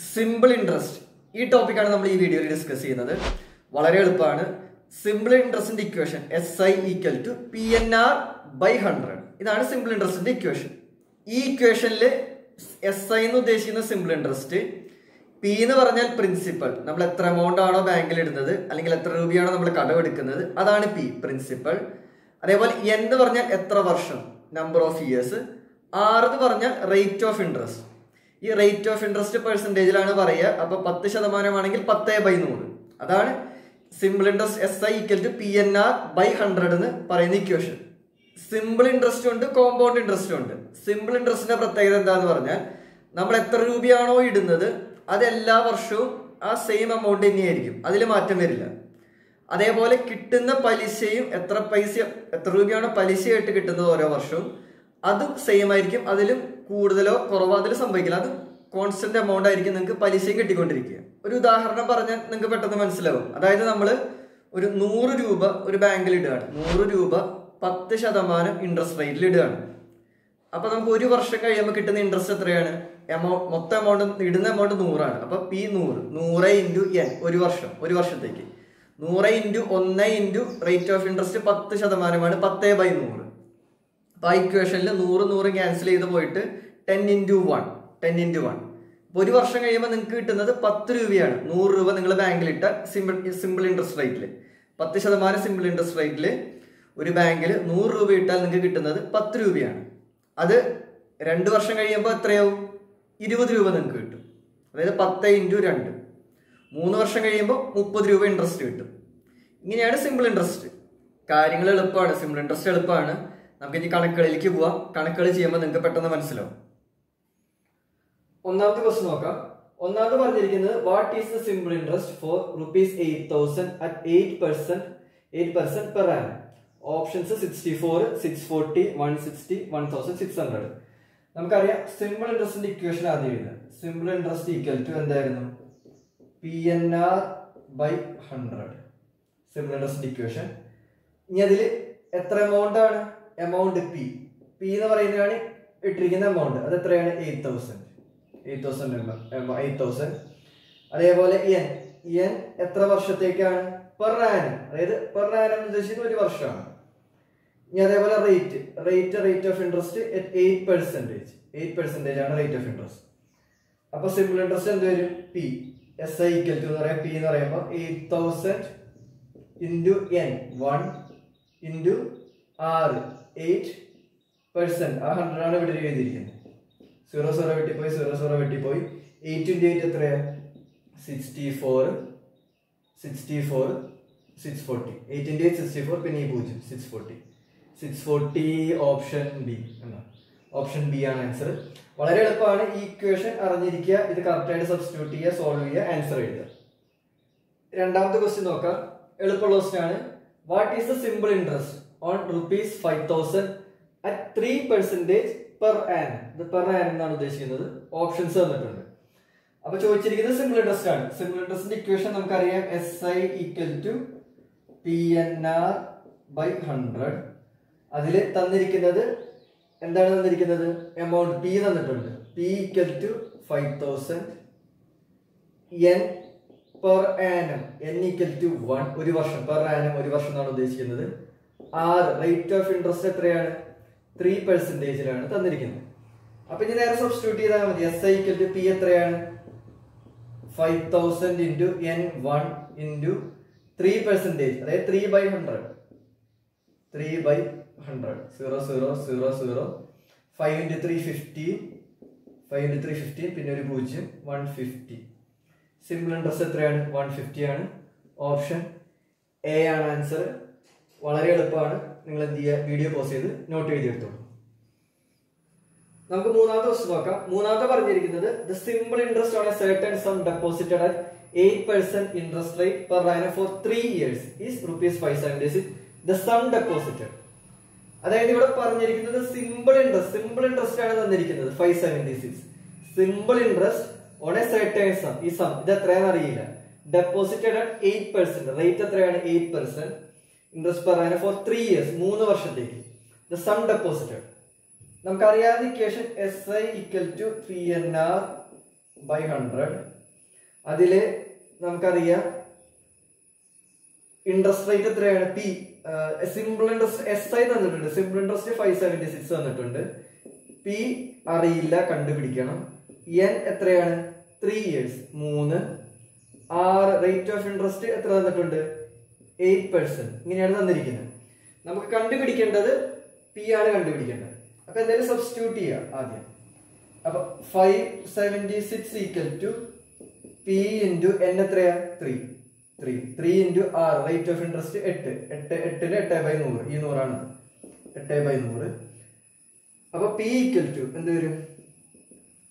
Simple interest ഈ ടോപ്പിക്കാണ് നമ്മൾ ഈ വീഡിയോയിൽ ഡിസ്കസ് ചെയ്യുന്നത്. വളരെ എളുപ്പമാണ്. സിമ്പിൾ ഇൻട്രസ്റ്റിന്റെ ഇക്വേഷൻ SI = PNR/100. ഇതാണ് സിമ്പിൾ ഇൻട്രസ്റ്റിന്റെ ഇക്വേഷൻ. ഈ ഇക്വേഷനിൽ SI എന്ന് ഉദ്ദേശിക്കുന്ന സിമ്പിൾ ഇൻട്രസ്റ്റ്, P എന്ന് പറഞ്ഞാൽ പ്രിൻസിപ്പൽ, നമ്മൾ എത്ര എമൗണ്ട് ആണോ ബാങ്കിൽ ഇടുന്നത് അല്ലെങ്കിൽ എത്ര രൂപയാണോ നമ്മൾ കടമെടുക്കുന്നത്, അതാണ് P, പ്രിൻസിപ്പൽ. അതേപോലെ N എന്ന് പറഞ്ഞാൽ എത്ര വർഷം, നമ്പർ ഓഫ് ഇയേഴ്സ്. R എന്ന് പറഞ്ഞാൽ റേറ്റ് ഓഫ് ഇൻട്രസ്റ്റ്. ഈ റേറ്റ് ഓഫ് ഇൻട്രസ്റ്റ് പെർസെൻറ്റേജിലാണ് പറയുക. അപ്പൊ 10% ആണെങ്കിൽ 10/100. അതാണ് സിമ്പിൾ ഇൻട്രസ്റ്റ് SI = PNR/100 എന്ന് പറയുന്ന ഇക്വേഷൻ. സിമ്പിൾ ഇൻട്രസ്റ്റ് ഉണ്ട്, കോമ്പൗണ്ട് ഇൻട്രസ്റ്റ് ഉണ്ട്. സിമ്പിൾ ഇൻട്രസ്റ്റിന്റെ പ്രത്യേകത എന്താന്ന് പറഞ്ഞാൽ നമ്മൾ എത്ര രൂപയാണോ ഇടുന്നത് അത് എല്ലാ വർഷവും ആ സെയിം എമൗണ്ട് തന്നെയായിരിക്കും, അതിൽ മാറ്റം വരില്ല. അതേപോലെ കിട്ടുന്ന പലിശയും എത്ര രൂപയാണോ പലിശയായിട്ട് കിട്ടുന്നത് ഓരോ വർഷവും അതും സെയിം ആയിരിക്കും, അതിലും കൂടുതലോ കുറവോ അതിൽ സംഭവിക്കില്ല. അത് കോൺസ്റ്റന്റ് എമൗണ്ട് ആയിരിക്കും നിങ്ങൾക്ക് പലിശയും കിട്ടിക്കൊണ്ടിരിക്കുക. ഒരു ഉദാഹരണം പറഞ്ഞാൽ നിങ്ങൾക്ക് പെട്ടെന്ന് മനസ്സിലാവും. അതായത് നമ്മൾ ഒരു 100 രൂപ ഒരു ബാങ്കിൽ ഇടുകയാണ്, 100 രൂപ 10% ഇൻട്രസ്റ്റ് റേറ്റിൽ ഇടുകയാണ്. അപ്പൊ നമുക്ക് ഒരു വർഷം കഴിയുമ്പോൾ കിട്ടുന്ന ഇൻട്രസ്റ്റ് എത്രയാണ്? മൊത്തം എമൗണ്ട് ഇടുന്ന എമൗണ്ട് 100 ആണ്. അപ്പൊ P 100 × N, ഒരു വർഷത്തേക്ക് 100 × 1 × റേറ്റ് ഓഫ് ഇൻട്രസ്റ്റ് 10%, 10/100. അപ്പൊ ആ ഇക്വേഷനിൽ 100 ക്യാൻസൽ ചെയ്ത് പോയിട്ട് 10 × 1. ഒരു വർഷം കഴിയുമ്പോൾ നിങ്ങൾക്ക് കിട്ടുന്നത് 10 രൂപയാണ്. 100 രൂപ നിങ്ങൾ ബാങ്കിലിട്ട സിമ്പിൾ ഇൻട്രസ്റ്റ് റേറ്റിൽ 10% സിമ്പിൾ ഇൻട്രസ്റ്റ് റേറ്റിൽ ഒരു ബാങ്കിൽ 100 രൂപ ഇട്ടാൽ നിങ്ങൾക്ക് കിട്ടുന്നത് 10 രൂപയാണ്. അത് 2 വർഷം കഴിയുമ്പോൾ എത്രയാവും? 20 രൂപ നിങ്ങൾക്ക് കിട്ടും. അതായത് 10 × 2. 3 വർഷം കഴിയുമ്പോൾ 30 രൂപ ഇൻട്രസ്റ്റ് കിട്ടും. ഇങ്ങനെയാണ് സിമ്പിൾ ഇൻട്രസ്റ്റ്. കാര്യങ്ങൾ എളുപ്പമാണ്, സിമ്പിൾ ഇൻട്രസ്റ്റ് എളുപ്പമാണ്. നമുക്ക് ഇനി കണക്കുകളിലേക്ക് പോവാം. കണക്കുകൾ ചെയ്യുമ്പോൾ നിങ്ങൾക്ക് പെട്ടെന്ന് മനസ്സിലാവും. ഒന്നാമത്തെ ക്വസ്റ്റ്യൻ നോക്കാം. ഒന്നാമത് പറഞ്ഞിരിക്കുന്നത് what is the simple interest four ₹8,000 at 8% per annum. Options 64, 640, 160, 1600. നമുക്കറിയാം സിമ്പിൾ ഇൻട്രസ്റ്റിന്റെ ഇക്വേഷൻ ആദ്യം എഴുതാം. സിമ്പിൾ ഇൻട്രസ്റ്റ് = എന്തായിരുന്നു? PNR/100. സിമ്പിൾ ഇൻട്രസ്റ്റിന്റെ ഇക്വേഷൻ. ഇനി അതിൽ എത്ര എമൗണ്ട് ആണ്? എമൗണ്ട് P എന്ന് പറയുന്നതാണ് ഇട്ടിരിക്കുന്ന എമൗണ്ട്. അത് എത്രയാണ്? 8,000. അതേപോലെ N എത്ര വർഷത്തേക്കാണ്? Per annum. അതായത് പെർ ആനം എന്ന് ഉദ്ദേശിക്കുന്നത് ഒരു വർഷമാണ്. ഇനി അതേപോലെ റേറ്റ് ഓഫ് ഇൻട്രസ്റ്റ് 8% ആണ് റേറ്റ് ഓഫ് ഇൻട്രസ്റ്റ്. അപ്പൊ സിമ്പിൾ ഇൻട്രസ്റ്റ് എന്ത് വരും? P. SI = എന്ന് പറയാം. P എന്ന് പറയുമ്പോൾ 8,000 × N 1 × R 8%. ആ 100 ആണ് ഇവിടെ എഴുതിയിരിക്കുന്നത്. 0 വെട്ടിപ്പോയി, 0 വെട്ടിപ്പോയി. 8 × 8 എത്രയാ? 64, 640. 8 × 8 64, പിന്നെ ഈ 0 640. ഓപ്ഷൻ ബി എന്നാണ്. ഓപ്ഷൻ ബി ആണ് ആൻസർ. വളരെ എളുപ്പമാണ്. ഈ ഇക്വേഷൻ അറിഞ്ഞിരിക്കുക. ഇത് കറക്റ്റ് ആയിട്ട് സബ്സ്റ്റിറ്റ്യൂട്ട് ചെയ്യുക, സോൾവ് ചെയ്യുക, ആൻസർ എഴുതുക. രണ്ടാമത്തെ ക്വസ്റ്റ്യൻ നോക്കാം. എളുപ്പമുള്ള ക്വസ്റ്റ്യൻ ആണ്. What is the simple interest on ₹5,000 at 3% per annum? ഇത് പെർ ആനം എന്നാണ് ഉദ്ദേശിക്കുന്നത്. ഓപ്ഷൻസ് തന്നിട്ടുണ്ട്. അപ്പൊ ചോദിച്ചിരിക്കുന്നത് സിമ്പിൾ ഇൻട്രസ്റ്റ് ആണ്. സിമ്പിൾ ഇൻട്രസ്റ്റിന്റെ ഇക്വേഷൻ നമുക്കറിയാം. SI = PNR/100. അതിൽ തന്നിരിക്കുന്നത് എന്താണ്? തന്നിരിക്കുന്നത് എമൗണ്ട് P തന്നിട്ടുണ്ട്. P = 5,000. N per annum, N = 1, ഒരു വർഷം. പെർ ആനം ഒരു വർഷം എന്നാണ് ഉദ്ദേശിക്കുന്നത്. R റേറ്റ് ഓഫ് ഇൻട്രസ്റ്റ് എത്രയാണ്? 3% തന്നിരിക്കുന്നത്. അപ്പൊ ഇനി നേരെ സബ്സ്റ്റിറ്റ്യൂട്ട് ചെയ്താൽ മതി. SI = P എത്രയാണ്? 5,000 × N 1 × 3%, അതായത് 3/100. 3/100. 0 5 × 3 15, പിന്നെ ഒരു 0 150. സിമ്പിൾ ഇൻട്രസ്റ്റ് എത്രയാണ്? 150 ആണ്. ഓപ്ഷൻ എ ആണ് ആൻസർ. വളരെ എളുപ്പമാണ്. നിങ്ങൾ എന്ത് ചെയ്യുക? വീഡിയോ പോസ് ചെയ്ത് നോട്ട് എഴുതിയെടുത്തോളൂ. നമുക്ക് മൂന്നാമത്തെ ക്വസ്റ്റ്യൻ നോക്കാം. മൂന്നാമത്തെ പറഞ്ഞിരിക്കുന്നത് the simple interest on a certain sum deposited at 8% interest rate per annum for 3 years is ₹576. The sum deposited. അതായത് ഇവിടെ പറഞ്ഞിരിക്കുന്നത് സിമ്പിൾ ഇൻട്രസ്റ്റ് ആണ് തന്നിരിക്കുന്നത് 576. Simple interest on a certain sum. ഈ സം ഇത് എത്രയാണെന്ന് അറിയില്ല. ഡെപ്പോസിറ്റഡ് അറ്റ് 8%, റേറ്റ് എത്രയാണ്? 8%. Interest per annum for 3 years, 3 വർഷത്തേക്ക്. ദ സം ഡെപ്പോസിറ്റഡ് നമുക്കറിയാവുന്ന ഇക്വേഷൻ SI = PNR by 100. അതിൽ നമുക്കറിയാം ഇൻട്രസ്റ്റ് റേറ്റ് എത്രയാണ്? P simple interest S I തന്നിട്ടുണ്ട്. സിമ്പിൾ ഇൻട്രസ്റ്റ് 576 തന്നിട്ടുണ്ട്. പി അറിയില്ല, കണ്ടുപിടിക്കണം. എൻ എത്രയാണ്? 3 years 3. R rate of interest എത്ര തന്നിട്ടുണ്ട്? 8%. ഇങ്ങനെയാണ് തന്നിരിക്കുന്നത്. നമുക്ക് കണ്ടുപിടിക്കേണ്ടത് പി ആണ് കണ്ടുപിടിക്കേണ്ടത്. അപ്പൊ എന്തായാലും സബ്സ്റ്റിറ്റ്യൂട്ട് ചെയ്യാം ആദ്യം. അപ്പൊ 576 equal to P into N എത്രയാ? 3 into R rate of interest 8. 8/100. ഈ 100 ആണ്. 8/100. അപ്പൊ പി ഈക്വൽ ടു എന്ത് വരും?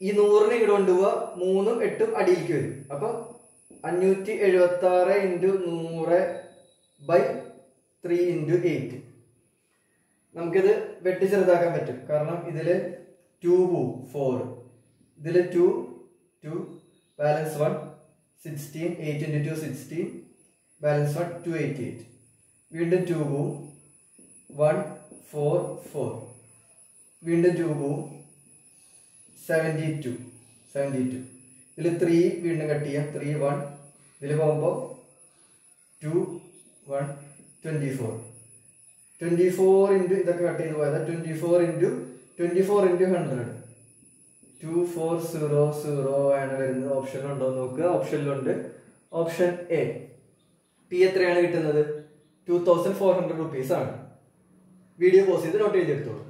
ഈ 100നെ ഇവിടെ കൊണ്ടുപോവാ, 3ഉം 8ഉം അടിയിലേക്ക് വരും. അപ്പൊ 576 ഇൻറ്റു 100/3 ഇൻറ്റു 8. നമുക്കിത് വെട്ടി ചെറുതാക്കാൻ പറ്റും. കാരണം ഇതില് 2 പോവും, 4. ഇതില് 2 ബാലൻസ് 1 16. 8 ഇൻറ്റു 2 16. ബാലൻസ് 1 288. വീണ്ടും 2 പോവും, 1 4 4. വീണ്ടും 2 പോവും, 72. ഇതിൽ 3 വീണ്ടും കട്ട് ചെയ്യാം. 3 1. ഇതിൽ പോകുമ്പോൾ 2 1 24. 24 ഇൻറ്റു ഇതൊക്കെ കട്ട് ചെയ്ത് പോയത് 24 ഇൻറ്റു 100. 2400 ആണ് വരുന്നത്. ഓപ്ഷനിലുണ്ടോ നോക്കുക. ഓപ്ഷനിലുണ്ട്. Option A. പി എത്രയാണ് കിട്ടുന്നത്? 2400 rupees ആണ്. വീഡിയോ പോസ് ചെയ്ത് നോട്ട് ചെയ്തെടുത്തോളൂ.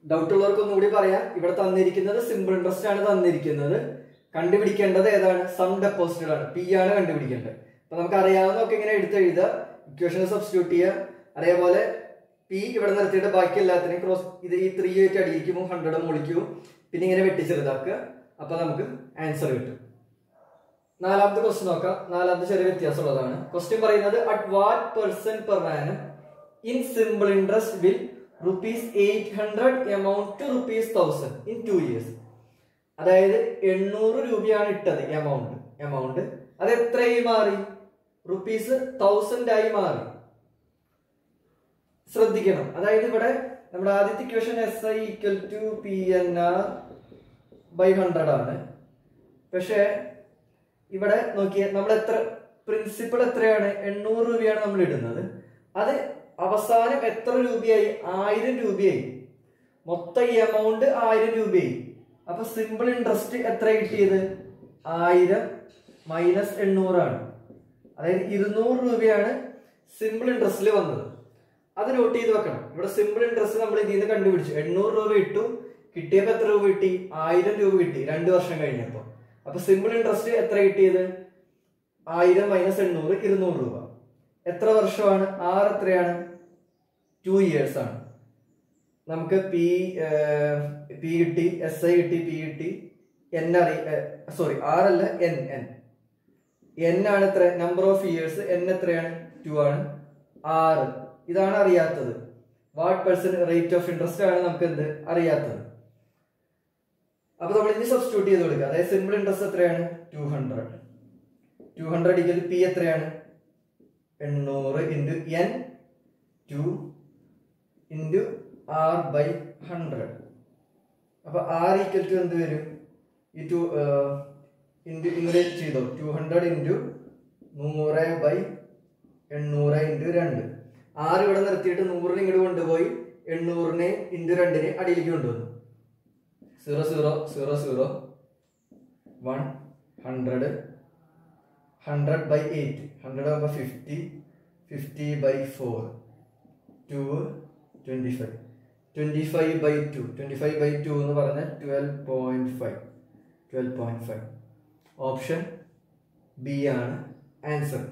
ഡൗട്ട് ഉള്ളവർക്ക് ഒന്നുകൂടി പറയാം. ഇവിടെ തന്നിരിക്കുന്നത് സിമ്പിൾ ഇൻട്രസ്റ്റ് ആണ് തന്നിരിക്കുന്നത്. കണ്ടുപിടിക്കേണ്ടത് ഏതാണ്? സം ഡെപ്പോസിറ്റഡ് ആണ്. പി ആണ് കണ്ടുപിടിക്കേണ്ടത്. അപ്പൊ നമുക്ക് അറിയാവുന്നതൊക്കെ ഇങ്ങനെ എടുത്തെഴുതുക, ഇക്വേഷനെ സബ്സ്റ്റിറ്റ്യൂട്ട് ചെയ്യുക. അതേപോലെ പി ഇവിടെ നിർത്തിയിട്ട് ബാക്കി എല്ലാത്തിനെയും ക്രോസ് ഇത് ഈ 3 ആയിട്ട് അടിയിക്കും, 100 മുളിക്കും, പിന്നെ ഇങ്ങനെ വെട്ടിച്ചെറുതാക്കുക. അപ്പൊ നമുക്ക് ആൻസർ കിട്ടും. നാലാമത്തെ ക്വസ്റ്റ്യൻ നോക്കാം. നാലാമത്തെ ചെറിയ വ്യത്യാസമുള്ളതാണ്. ക്വസ്റ്റ്യൻ പറയുന്നത് at what percent per annum in simple interest will ₹800 amount to ₹1000 in 2 years. അതായത് 800 രൂപയാണ് ഇട്ടത് എമൗണ്ട്. അത് എത്രയായി മാറി? ₹1000 ആയി മാറി. ശ്രദ്ധിക്കണം. അതായത് ഇവിടെ നമ്മുടെ ആദ്യത്തെ equation SI equal to PNR/100 ആണ്. പക്ഷെ ഇവിടെ നോക്കിയേ, നമ്മൾ എത്ര പ്രിൻസിപ്പൾ എത്രയാണ്? 800 രൂപയാണ് നമ്മൾ ഇടുന്നത്. അത് അവസാനം എത്ര രൂപയായി? 1000 രൂപയായി. മൊത്തം ഈ എമൗണ്ട് 1000 രൂപയായി. അപ്പൊ സിമ്പിൾ ഇൻട്രസ്റ്റ് എത്ര കിട്ടിയത്? 1000 മൈനസ് 800 ആണ്. അതായത് 200 രൂപയാണ് സിമ്പിൾ ഇൻട്രസ്റ്റിൽ വന്നത്. അത് നോട്ട് ചെയ്ത് വെക്കണം. ഇവിടെ സിമ്പിൾ ഇൻട്രസ്റ്റ് നമ്മൾ ഇതിൽ നിന്ന് കണ്ടുപിടിച്ചു. 800 രൂപ ഇട്ടു. കിട്ടിയപ്പോ എത്ര രൂപ കിട്ടി? 1000 രൂപ കിട്ടി 2 വർഷം കഴിഞ്ഞപ്പോ. അപ്പൊ സിമ്പിൾ ഇൻട്രസ്റ്റ് എത്ര കിട്ടിയത്? 1000 മൈനസ് 800 200 രൂപ. എത്ര വർഷമാണ്? ആർ എത്രയാണ്? 2 years ആണ്. നമുക്ക് പി കിട്ടി, SI കിട്ടി, പി കിട്ടി, എൻ സോറി ആർ അല്ല എൻ ആണ് എത്ര? Number of years. എൻ എത്രയാണ്? 2 ആണ്. ആർ ഇതാണ് അറിയാത്തത്. What percent rate of interest ആണ് നമുക്ക് എന്ത് അറിയാത്തത്. അപ്പൊ നമ്മൾ ഇനി സബ്സ്റ്റിറ്റ്യൂട്ട് ചെയ്ത് കൊടുക്കുക. അതായത് സിമ്പിൾ ഇൻട്രസ്റ്റ് എത്രയാണ്? 200 ഈക്വൽ പി എത്രയാണ്? 800 ഇൻറ്റു എൻ 2 ഇൻറ്റു R/100. അപ്പൊ ആർ ഈക്വൽ ടു എന്ത് വരും? ഈ 2 ഇൻറ്റു ഇങ്ങനെ ചെയ്തോ. 200 ഇൻറ്റു 100/800 ഇൻറ്റു 2. 6 ഇവിടെ നിർത്തിയിട്ട് 100നെ ഇങ്ങോട്ട് കൊണ്ടുപോയി 800നെ ഇൻറ്റു 2നെ അടിയിലേക്ക് കൊണ്ടുവന്നു. 0 0 0 0 1 100 100/8 100 ആകുമ്പോൾ 50 50/4 2 25 25/2 25/2 എന്ന് പറഞ്ഞാൽ 12.5. ഓപ്ഷൻ ബി ആണ് ആൻസർ.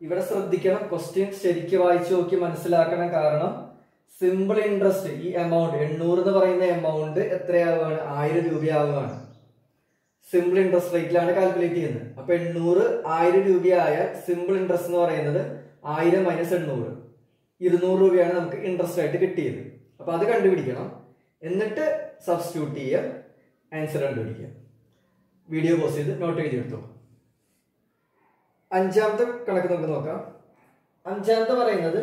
ഇവിടെ ശ്രദ്ധിക്കണം. ക്വസ്റ്റ്യൻ ശരിക്കും വായിച്ചു നോക്കി മനസ്സിലാക്കണം. കാരണം സിമ്പിൾ ഇൻട്രസ്റ്റ് ഈ എമൗണ്ട് 800 എന്ന് പറയുന്ന എമൗണ്ട് എത്രയാവുകയാണ്? 1000 രൂപയാവുകയാണ്. സിമ്പിൾ ഇൻട്രസ്റ്റ് റേറ്റിലാണ് കാൽക്കുലേറ്റ് ചെയ്യുന്നത്. അപ്പൊ 800 1000 രൂപയായ സിമ്പിൾ ഇൻട്രസ്റ്റ് എന്ന് പറയുന്നത് 1000 മൈനസ് 800 200 രൂപയാണ് നമുക്ക് ഇൻട്രസ്റ്റ് ആയിട്ട് കിട്ടിയത്. അപ്പൊ അത് കണ്ടുപിടിക്കണം. എന്നിട്ട് സബ്സ്റ്റിറ്റ്യൂട്ട് ചെയ്യുക, ആൻസർ കണ്ടുപിടിക്കുക. വീഡിയോ പോസ് ചെയ്ത് നോട്ട് എഴുതിയെടുത്തോ. അഞ്ചാമത്തെ കണക്ക് നമുക്ക് നോക്കാം. അഞ്ചാമത്തെ പറയുന്നത്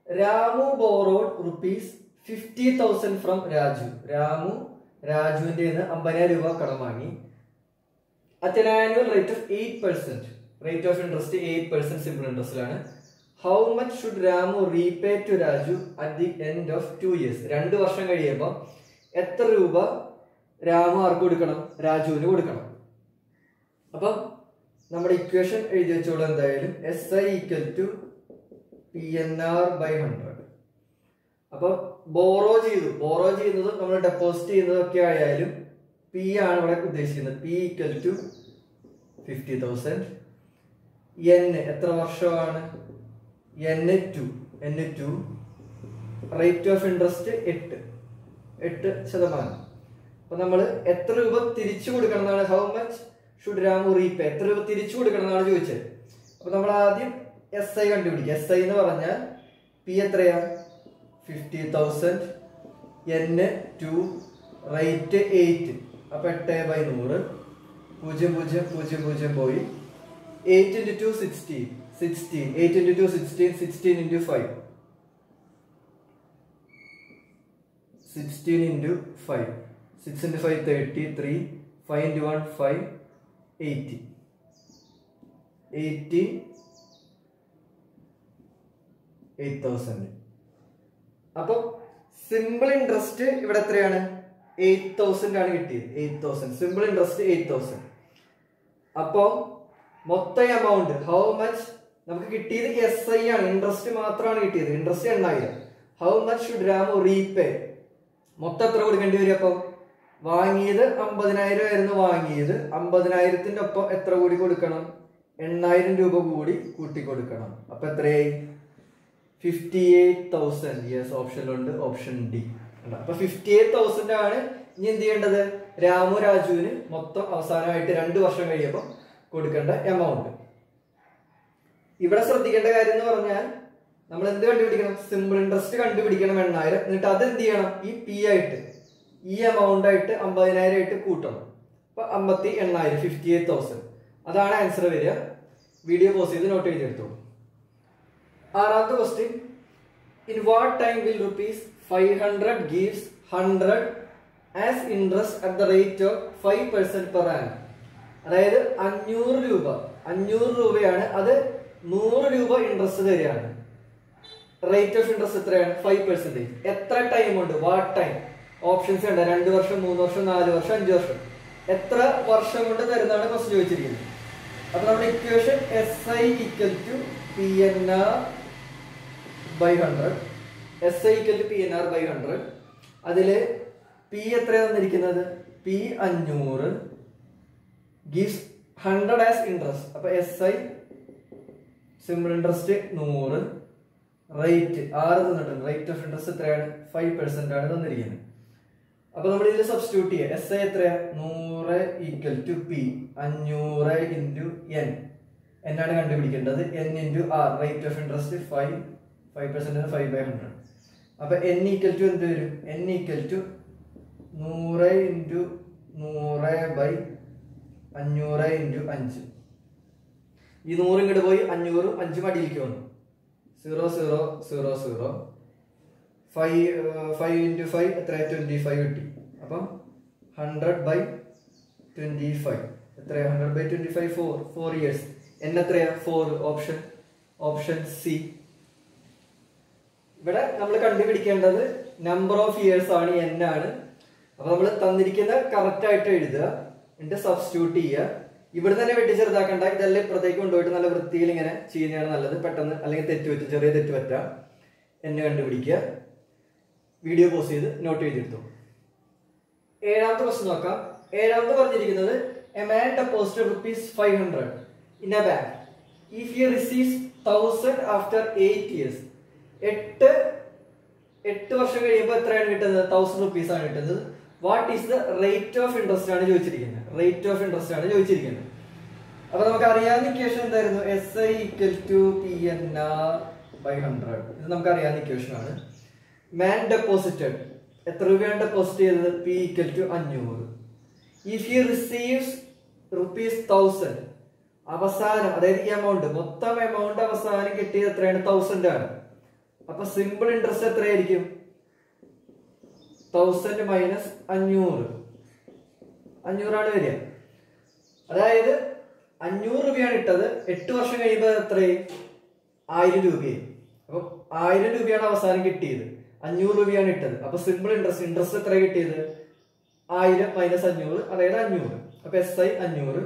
രാമു ബോറോഡ് ₹50,000 ഫ്രം രാജു. രാജുവിന്റെ 50,000 രൂപ കടം വാങ്ങി. At an annual rate of 8%, rate of interest 8% simple interest ആണ്. How much should Ramu repay to Raju at the end of 2 years? 2 വർഷം കഴിയുമ്പോൾ എത്ര രൂപ രാമു ആർക്ക് കൊടുക്കണം? രാജുവിന് കൊടുക്കണം. അപ്പം നമ്മുടെ ഇക്വേഷൻ എഴുതി വെച്ചോളൂ. എന്തായാലും SI = PNR/100. അപ്പൊ ബോറോ ചെയ്യുന്നത് നമ്മൾ ഡെപ്പോസിറ്റ് ചെയ്യുന്നതൊക്കെ ആയാലും P ആണ് ഇവിടെ ഉദ്ദേശിക്കുന്നത്. P = 50,000. N എത്ര വർഷമാണ്? N2. Rate of interest 8%. അപ്പൊ നമ്മൾ എത്ര രൂപ തിരിച്ചു കൊടുക്കണം എന്നാണ്. How much should Ramu repay, എത്ര രൂപ തിരിച്ചു കൊടുക്കണം എന്നാണ് ചോദിച്ചത്. അപ്പൊ നമ്മൾ ആദ്യം SI കണ്ടുപിടിക്കുക. SI എന്ന് പറഞ്ഞാൽ P എത്രയാ? 50,000. N2 rate 8. അപ്പൊ 8/100. 0,0,0,0 പോയി. 8 × 2 16. 8 × 2 16. 16 × 5. 16 × 5. 6 × 5 33. 5 × 1 5. 80. 8,000. അപ്പൊ സിമ്പിൾ ഇൻട്രസ്റ്റ് ഇവിടെ എത്രയാണ്? 8,000 ആണ് കിട്ടിയത്. 8,000 സിമ്പിൾ ഇൻട്രസ്റ്റ് 8,000. അപ്പൊ മൊത്തം എമൗണ്ട് ഹൗ മച്ച് നമുക്ക് കിട്ടിയത് SI ആണ്, ഇൻട്രസ്റ്റ് മാത്രമാണ് കിട്ടിയത്. Interest 8,000. How much should Ramu repay, മൊത്തം എത്ര കൊടുക്കേണ്ടി വരും? അപ്പം വാങ്ങിയത് 50,000 ആയിരുന്നു. വാങ്ങിയത് 50,000ന്റെ ഒപ്പം എത്ര കൂടി കൊടുക്കണം? 8,000 രൂപ കൂടി കൂട്ടി കൊടുക്കണം. അപ്പൊ എത്രയായി? 58,000. യെസ്, ഓപ്ഷനിലുണ്ട്, ഓപ്ഷൻ ഡി. അപ്പൊ 58,000 ആണ് ഇനി എന്ത് ചെയ്യേണ്ടത്? രാജുവിന് മൊത്തം അവസാനമായിട്ട് 2 വർഷം കഴിയുമ്പോൾ കൊടുക്കേണ്ട എമൗണ്ട്. ഇവിടെ ശ്രദ്ധിക്കേണ്ട കാര്യം എന്ന് പറഞ്ഞാൽ നമ്മൾ എന്ത് കണ്ടുപിടിക്കണം? സിമ്പിൾ ഇൻട്രസ്റ്റ് കണ്ടുപിടിക്കണം 8,000. എന്നിട്ട് അത് എന്ത് ചെയ്യണം? ഈ P ആയിട്ട് ഈ എമൗണ്ട് ആയിട്ട് 50,000 ആയിട്ട് കൂട്ടണം. അപ്പൊ 58,000 58,000 അതാണ് ആൻസർ വരിക. വീഡിയോ പോസ് ചെയ്ത് നോട്ട് ചെയ്തെടുത്തോളൂ. 6ാമത്തെ question. In what time will ₹500 gives 100 as interest at the rate of 5% per annum? അതായത് 500 രൂപയാണ്. അത് 100 രൂപ ഇൻട്രസ്റ്റ് തരികയാണ്. റേറ്റ് ഓഫ് ഇൻട്രസ്റ്റ് എത്രയാണ്? 5%. എത്ര ടൈം ഉണ്ട്? What time? ഓപ്ഷൻസ് ഉണ്ട്. 2 വർഷം, 3 വർഷം, 4 വർഷം, 5 വർഷം. എത്ര വർഷം കൊണ്ട് തരുന്നതാണ് ക്വസ്റ്റ്യൻ ചോദിച്ചിരിക്കുന്നത്. അപ്പൊ നമ്മുടെ equation SI = PNR/100. SI = PNR/100. അതില് P എത്രയാണ് തന്നിരിക്കുന്നത്? P 500 gives 100 as interest. അപ്പൊ SI സിമ്പിൾ ഇൻട്രസ്റ്റ് 100. റേറ്റ് 6 തന്നിട്ടുണ്ട്. റേറ്റ് ഓഫ് ഇൻട്രസ്റ്റ് എത്രയാണ്? 5% ആണ് തന്നിരിക്കുന്നത്. അപ്പൊ നമ്മൾ ഇതിൽ സബ്സ്റ്റിറ്റ്യൂട്ട് ചെയ്യുക. SI എത്രയാ? 100 = P 500 × N. എന്നാണ് കണ്ടുപിടിക്കേണ്ടത്? N × R. Rate of interest 5% 5/100. അപ്പൊ N = എന്ത് വരും? N = 100 × 100/500 × 5. ഈ 100 ഇങ്ങോട്ട് പോയി 500 5 അടിയിലേക്ക് വന്നു. 0 0 0 0. 5 × 5 എത്ര? 25 കിട്ടി. അപ്പം 100/25 എത്രയാ? 100/25 4 years. N എത്രയാ? 4. Option C. ഇവിടെ നമ്മൾ കണ്ടുപിടിക്കേണ്ടത് നമ്പർ ഓഫ് ഇയേഴ്സ് ആണ്, N ആണ്. അപ്പൊ നമ്മൾ തന്നിരിക്കുന്ന കറക്റ്റ് ആയിട്ട് എഴുതുക, എന്നിട്ട് സബ്സ്റ്റിറ്റ്യൂട്ട് ചെയ്യുക. ഇവിടെ തന്നെ വെട്ടി ചെറുതാക്കണ്ട. ഇതെല്ലാം ഇപ്പുറത്തേക്ക് കൊണ്ടുപോയിട്ട് നല്ല വൃത്തിയിൽ ഇങ്ങനെ ചെയ്യുന്നതാണ് നല്ലത്. പെട്ടെന്ന് അല്ലെങ്കിൽ ചെറിയ തെറ്റ് പറ്റാം. N കണ്ടുപിടിക്കുക. വീഡിയോ പോസ് ചെയ്ത് നോട്ട് ചെയ്തെടുത്തു. 7ാമത്തെ ക്വസ്റ്റ്യൻ നോക്കാം. 7ാമത്തെ പറഞ്ഞിരിക്കുന്നത് a man deposited ₹500 in a bank. If he receives 1,000 after 8 years. 8 വർഷം കഴിയുമ്പോൾ എത്രയാണ് കിട്ടുന്നത്? 1,000 rupees ആണ് കിട്ടുന്നത്. What is the rate of interest ആണ് ചോദിച്ചിരിക്കുന്നത്. റേറ്റ് ഓഫ് ഇൻട്രസ്റ്റ് ആണ് ചോദിച്ചിരിക്കുന്നത്. അപ്പൊ നമുക്ക് അറിയാവുന്ന ഇക്വേഷൻ എന്തായിരുന്നു? SI = PNR/100. ഇത് നമുക്ക് അറിയാവുന്ന ഇക്വേഷൻ ആണ്. മാൻ ഡെപ്പോസിറ്റഡ് എത്ര രൂപയാണ് ഡെപ്പോസിറ്റ് ചെയ്തത്? P = 500. If he receives ₹1,000 അവസാനം, അതായത് ഈ എമൗണ്ട് മൊത്തം എമൗണ്ട് അവസാനം കിട്ടിയത് എത്രയാണ്? 1,000 ആണ്. അപ്പൊ സിമ്പിൾ ഇൻട്രസ്റ്റ് എത്രയായിരിക്കും? 1000 മൈനസ് 500 500 വരിക. അതായത് 500 രൂപയാണ് ഇട്ടത്, 8 വർഷം കഴിയുമ്പോൾ എത്രയും 1000 രൂപയായി. അപ്പൊ 1000 രൂപയാണ് അവസാനം കിട്ടിയത്, 500 രൂപയാണ് ഇട്ടത്. അപ്പൊ സിമ്പിൾ ഇൻട്രസ്റ്റ് എത്ര കിട്ടിയത്? 1000 മൈനസ് 500, അതായത് 500. അപ്പൊ SI 500.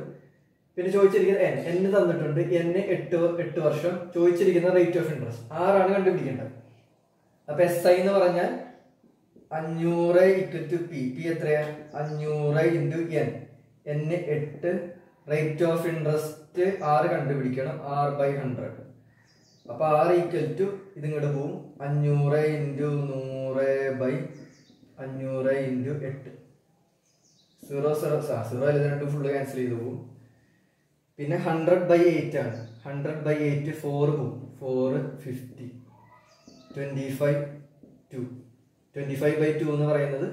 പിന്നെ ചോദിച്ചിരിക്കുന്നത് N തന്നിട്ടുണ്ട്, N 8 വർഷം. ചോദിച്ചിരിക്കുന്ന റേറ്റ് ഓഫ് ഇൻട്രസ്റ്റ് 6 കണ്ടുപിടിക്കേണ്ടത്. അപ്പൊ SI എന്ന് പറഞ്ഞാൽ 500 ഈക്വൽ ടു P എത്രയാ? 500 into N 8. Rate of interest 6 കണ്ടുപിടിക്കണം, 6/100. അപ്പൊ 6 ഈക്വൽ ടു ഇതിങ്ങോട്ട് പോവും, 500 ഇൻറ്റു 100/500 ഇൻറ്റു 8. 0 2 ഫുള്ള് ക്യാൻസൽ ചെയ്ത് പോകും. പിന്നെ 100/8 ആണ്, 100/8 4 പോവും, 4 50. 25/2 എന്ന് പറയുന്നത്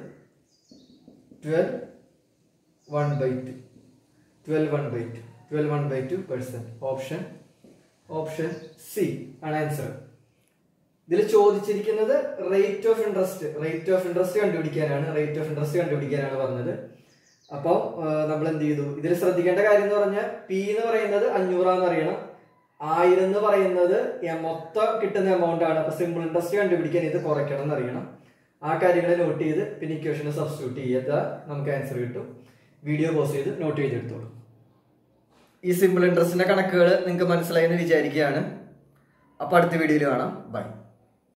12/2%. ഓപ്ഷൻ സി ആണ് ആൻസർ. ഇതിൽ ചോദിച്ചിരിക്കുന്നത് റേറ്റ് ഓഫ് ഇൻട്രസ്റ്റ് കണ്ടുപിടിക്കാനാണ് പറഞ്ഞത്. അപ്പോൾ നമ്മൾ എന്ത് ചെയ്തു? ഇതിൽ ശ്രദ്ധിക്കേണ്ട കാര്യം എന്ന് പറഞ്ഞാൽ P എന്ന് പറയുന്നത് 500 അറിയണം, 1000 എന്ന് പറയുന്നത് മൊത്തം കിട്ടുന്ന എമൗണ്ട് ആണ്. അപ്പൊ സിമ്പിൾ ഇൻട്രസ്റ്റ് കണ്ടുപിടിക്കാൻ ഇത് കുറയ്ക്കണം എന്നറിയണം. ആ കാര്യങ്ങൾ നോട്ട് ചെയ്ത് പിന്നെ ഇക്വേഷന് സബ്സ്റ്റിറ്റ്യൂട്ട് ചെയ്താൽ നമുക്ക് ആൻസർ കിട്ടും. വീഡിയോ പോസ് ചെയ്ത് നോട്ട് ചെയ്തെടുത്തോളൂ. ഈ സിമ്പിൾ ഇൻട്രസ്റ്റിന്റെ കണക്കുകൾ നിങ്ങൾക്ക് മനസ്സിലായി എന്ന് വിചാരിക്കുകയാണ്. അപ്പൊ അടുത്ത വീഡിയോയിൽ കാണാം. ബൈ.